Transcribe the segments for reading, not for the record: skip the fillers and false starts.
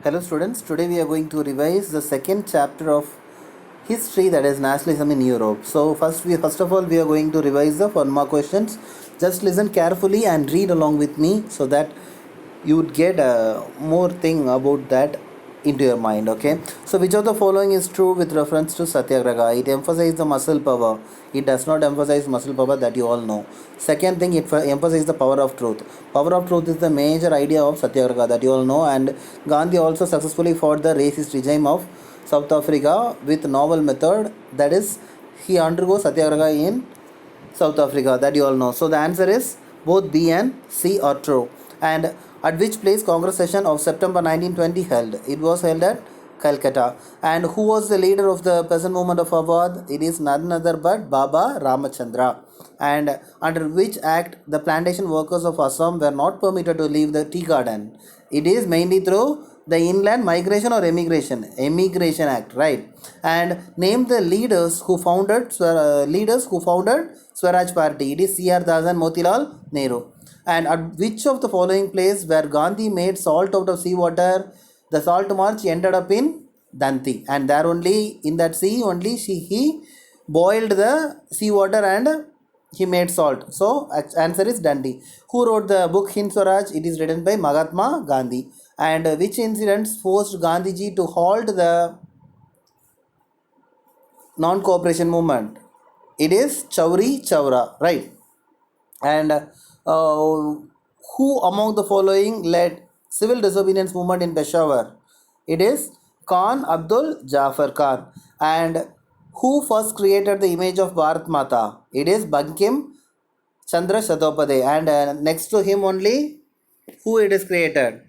Hello students, today we are going to revise the second chapter of history, that is nationalism in Europe. So first of all we are going to revise the 4 more questions. Just listen carefully and read along with me so that you would get more thing about that into your mind. Okay, so which of the following is true with reference to satyagraha? It emphasizes the muscle power. It does not emphasize muscle power, that you all know. Second thing, it emphasizes the power of truth. Power of truth is the major idea of satyagraha, that you all know. And Gandhi also successfully fought the racist regime of South Africa with novel method, that is he undergoes satyagraha in South Africa, that you all know. So the answer is both B and C are true. And at which place Congress session of September 1920 held? It was held at Calcutta. And who was the leader of the peasant movement of Awadh? It is none other but Baba Ramachandra. And under which act the plantation workers of Assam were not permitted to leave the tea garden? It is mainly through the Inland Migration or Emigration Act, right? And name the leaders who founded Swaraj Party. It is C.R. Das and Motilal Nehru. And at which of the following place where Gandhi made salt out of seawater, the salt march ended up in Danti, and there only in that sea only he boiled the seawater and he made salt. So answer is Dandi. Who wrote the book Hind Swaraj? It is written by Mahatma Gandhi. And which incidents forced Gandhiji to halt the non-cooperation movement? It is Chauri Chaura, right? And who among the following led civil disobedience movement in Peshawar? It is Khan Abdul Jafar Khan. And who first created the image of Bharat Mata? It is Bankim Chandra Chattopadhyay. And next to him only, who it is created?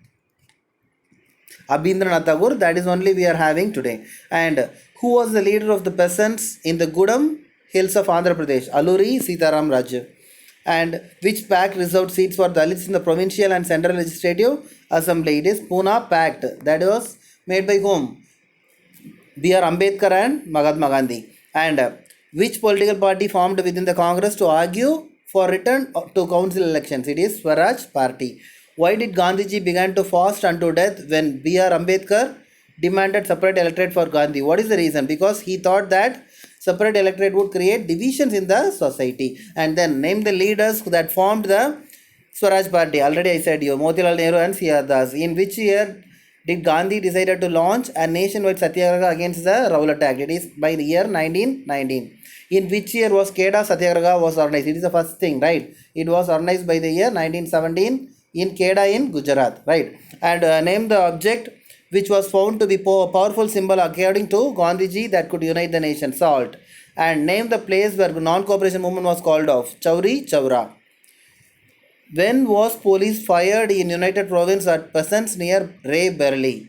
Abhindranath Tagore. That is only we are having today. And who was the leader of the peasants in the Gudam hills of Andhra Pradesh? Alluri Sitaram Raju. And which pact reserved seats for Dalits in the provincial and central legislative assembly? It is Pune Pact. That was made by whom? B.R. Ambedkar and Mahatma Gandhi. And which political party formed within the Congress to argue for return to council elections? It is Swaraj Party. Why did Gandhiji began to fast unto death when B.R. Ambedkar demanded separate electorate for Gandhi? What is the reason? Because he thought that separate electorate would create divisions in the society. And then name the leaders that formed the Swaraj Party. Already I said you, Motilal Nehru and C.R. Das. In which year did Gandhi decided to launch a nationwide satyagraha against the Rowlatt Act? It is by the year 1919. In which year was Kheda Satyagraha was organized? It is the first thing, right? It was organized by the year 1917 in Kheda in Gujarat, right? And name the object which was found to be powerful symbol according to Gandhiji that could unite the nation. Salt. And name the place where non-cooperation movement was called off. Chauri Chaura. When was police fired in United Province at peasants near Raebareli?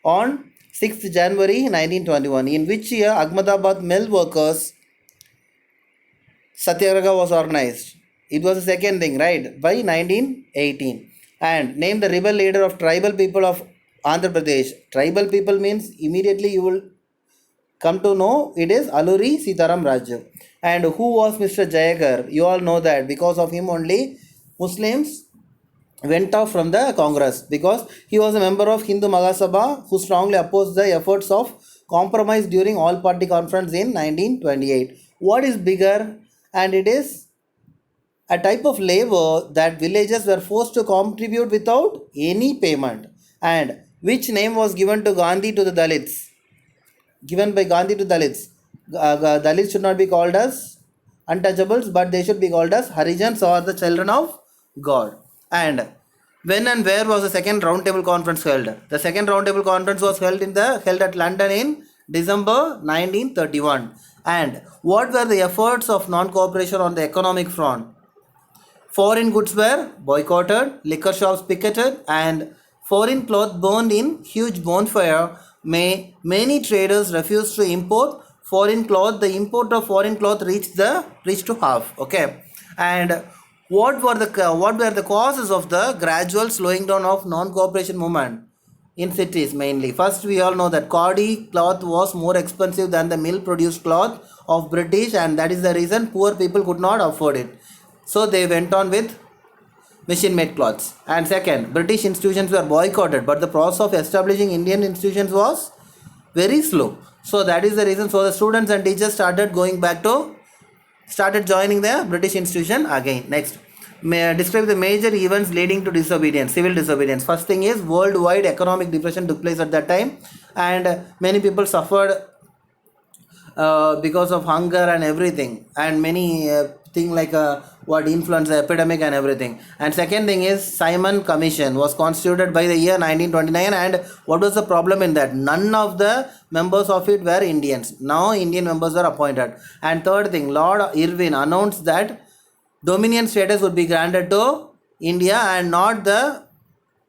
On 6th January 1921. In which year Ahmedabad mill workers Satyagraha was organized? It was the second thing, right? By 1918. And name the rebel leader of tribal people of Andhra Pradesh. Tribal people means immediately you will come to know it is Alluri Sitaram Raju. And who was Mr. Jayagar? You all know that because of him only Muslims went off from the Congress, because he was a member of Hindu Mahasabha who strongly opposed the efforts of compromise during all party conference in 1928. What is bigger? And it is a type of labor that villagers were forced to contribute without any payment. And which name was given to Gandhi to the Dalits? Given by Gandhi to Dalits. Dalits should not be called as untouchables, but they should be called as Harijans or the children of God. And when and where was the second roundtable conference held? The second roundtable conference was held at London in December 1931. And what were the efforts of non-cooperation on the economic front? Foreign goods were boycotted, liquor shops picketed, and foreign cloth burned in huge bonfire. Many traders refused to import foreign cloth. The import of foreign cloth reached to half. Okay, and what were the causes of the gradual slowing down of non-cooperation movement in cities mainly? First, we all know that khadi cloth was more expensive than the mill-produced cloth of British, and that is the reason poor people could not afford it. So they went on with machine made clothes. And second, British institutions were boycotted, but the process of establishing Indian institutions was very slow. So that is the reason. So the students and teachers started joining the British institution again. Next, describe the major events leading to disobedience, civil disobedience. First thing is worldwide economic depression took place at that time, and many people suffered because of hunger and everything, and many thing like influenza epidemic and everything. And second thing is Simon Commission was constituted by the year 1929, and what was the problem in that? None of the members of it were Indians. Now Indian members were appointed. And third thing, Lord Irwin announced that dominion status would be granted to India and not the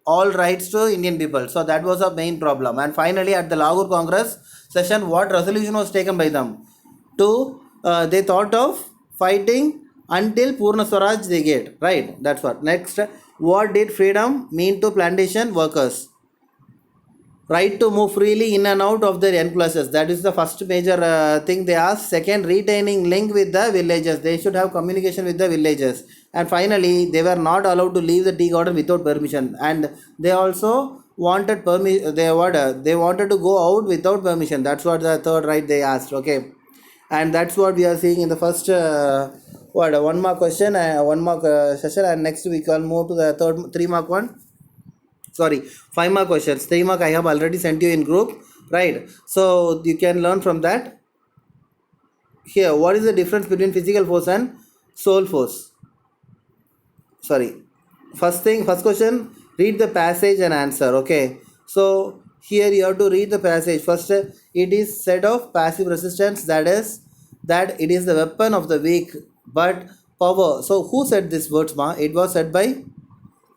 all rights to Indian people. So that was a main problem. And finally, at the Lahore Congress session, what resolution was taken by them? They thought of fighting until Purna Swaraj they get. Right? That's what. Next, what did freedom mean to plantation workers? Right to move freely in and out of their enclosures. That is the first major thing they asked. Second, retaining link with the villages. They should have communication with the villages. And finally, they were not allowed to leave the tea garden without permission. And they also wanted permission. They wanted to go out without permission. That's what the third right they asked. Okay, and that's what we are seeing in the first one mark question and 1 mark session. And next we can move to the third 3 mark one. Sorry, 5 mark questions. 3 mark I have already sent you in group, right? So you can learn from that. Here, what is the difference between physical force and soul force? Sorry, first question, read the passage and answer. Okay, so here you have to read the passage. First, it is said of passive resistance, that is that it is the weapon of the weak but power. So who said this words, ma? It was said by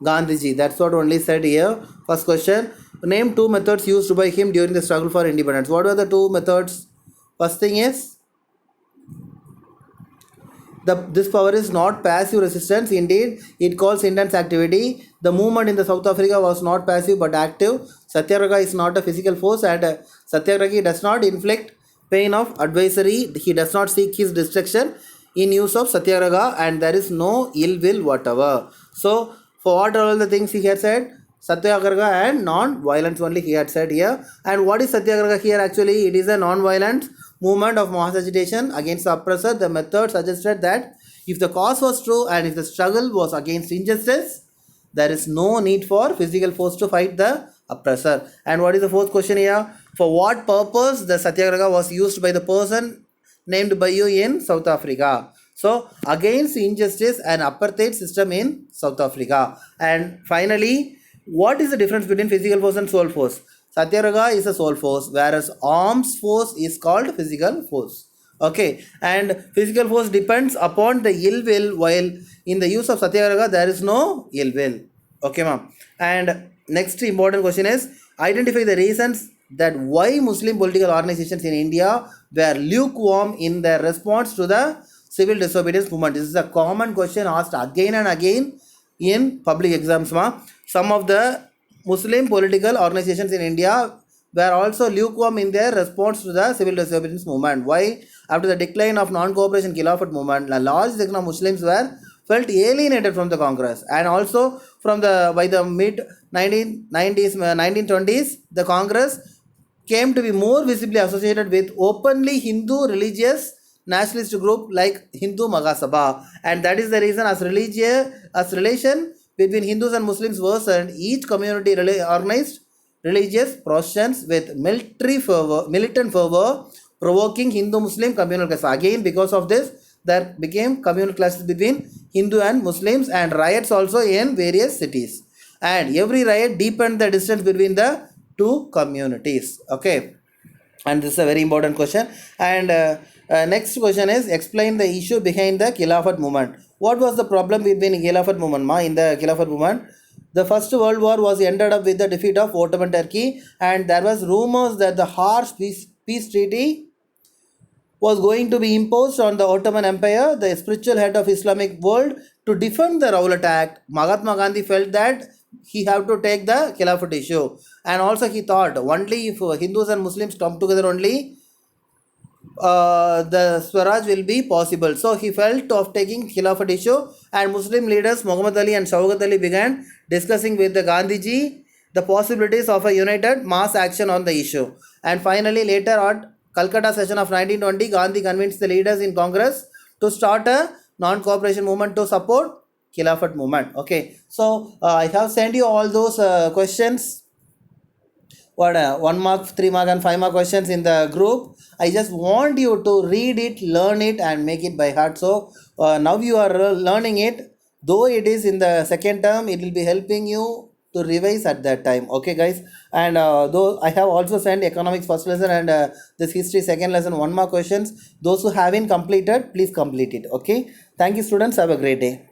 Gandhiji. That's what only said here. First question, name 2 methods used by him during the struggle for independence. What were the 2 methods? First thing is, this power is not passive resistance. Indeed, it calls intense activity. The movement in the South Africa was not passive but active. Satyagraha is not a physical force, and Satyagrahi does not inflict pain of adversary. He does not seek his destruction in use of Satyagraha, and there is no ill will whatever. So for what are all the things he had said? Satyagraha and non-violence only he had said here. And what is Satyagraha here? Actually, it is a non-violent movement of mass agitation against the oppressor. The method suggested that if the cause was true and if the struggle was against injustice, there is no need for physical force to fight the oppressor. And what is the fourth question here? For what purpose the Satyagraha was used by the person named by you in South Africa? So against injustice and apartheid system in South Africa. And finally, what is the difference between physical force and soul force? Satyagraha is a soul force, whereas arms force is called physical force. Okay, and physical force depends upon the ill will, while in the use of Satyagraha there is no ill will. Okay, ma'am. And next important question is, identify the reasons that why Muslim political organizations in India were lukewarm in their response to the civil disobedience movement. This is a common question asked again and again in public exams, ma'am. Some of the Muslim political organizations in India were also lukewarm in their response to the civil disobedience movement. Why? After the decline of non-cooperation Khilafat movement, a large section of Muslims felt alienated from the Congress, and also from by the mid 1920s, the Congress came to be more visibly associated with openly Hindu religious nationalist group like Hindu Mahasabha, and that is the reason as relation between Hindus and Muslims worsened, each community organized religious processions with militant fervor, provoking Hindu-Muslim communal clashes. Again, because of this, there became communal clashes between Hindu and Muslims, and riots also in various cities. And every riot deepened the distance between the two communities. Okay, and this is a very important question. And next question is, explain the issue behind the Khilafat movement. What was the problem between Khilafat movement, in the Khilafat movement? The First World War was ended up with the defeat of Ottoman Turkey, and there was rumors that the harsh peace treaty was going to be imposed on the Ottoman Empire, the spiritual head of Islamic world, to defend the Rowlatt Act. Mahatma Gandhi felt that he had to take the Khilafat issue, and also he thought only if Hindus and Muslims come together only, the Swaraj will be possible. So he felt of taking Khilafat issue, and Muslim leaders Muhammad Ali and Shaukat Ali began discussing with the Gandhiji the possibilities of a united mass action on the issue. And finally, later on Calcutta session of 1920, Gandhi convinced the leaders in Congress to start a non-cooperation movement to support Khilafat movement. Okay, so I have sent you all those questions, what 1 mark, 3 mark, and 5 mark questions in the group. I just want you to read it, learn it, and make it by heart. So now you are learning it, though it is in the second term, it will be helping you to revise at that time. Okay, guys. And though I have also sent economics first lesson and this history second lesson 1 mark questions. Those who haven't completed, please complete it. Okay, thank you, students. Have a great day.